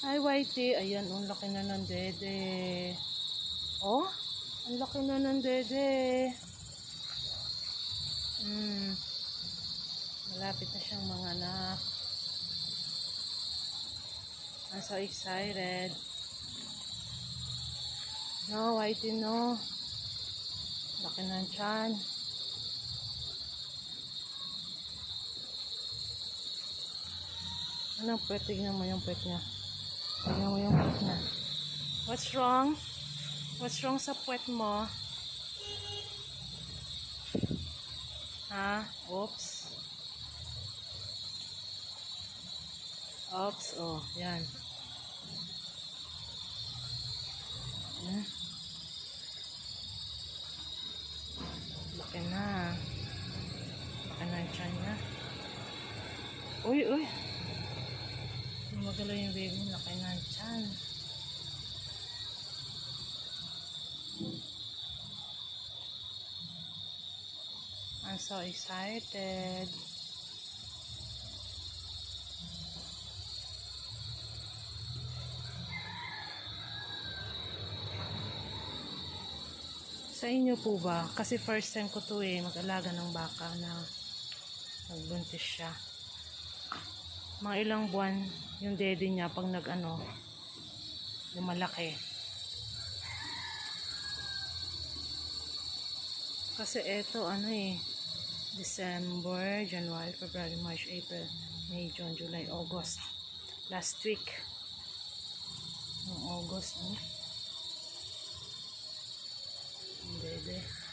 Hi, Whitey. Ayan, ang laki na ng dede. Oh, ang laki na ng dede. Malapit na siyang manganak. I'm so excited. No, Whitey, no. Laki ng tiyan. Anong pwet? Tignan mo yung pwet niya. Tignan mo yung pwet niya. What's wrong? What's wrong sa pwet mo? Ha? Oops. Oops. Oh, yan. Laki na. Laki na yung tiyan niya. Uy, uy. Magalaw yung baby. Laki na yung tiyan. I'm so excited. Sa inyo po ba? Kasi first time ko to mag-alaga ng baka na nagbuntis siya. Mga ilang buwan yung dede niya pag lumalaki. Kasi eto December, January, February, March, April, May, June, July, August. Last week. Noong August, Dede.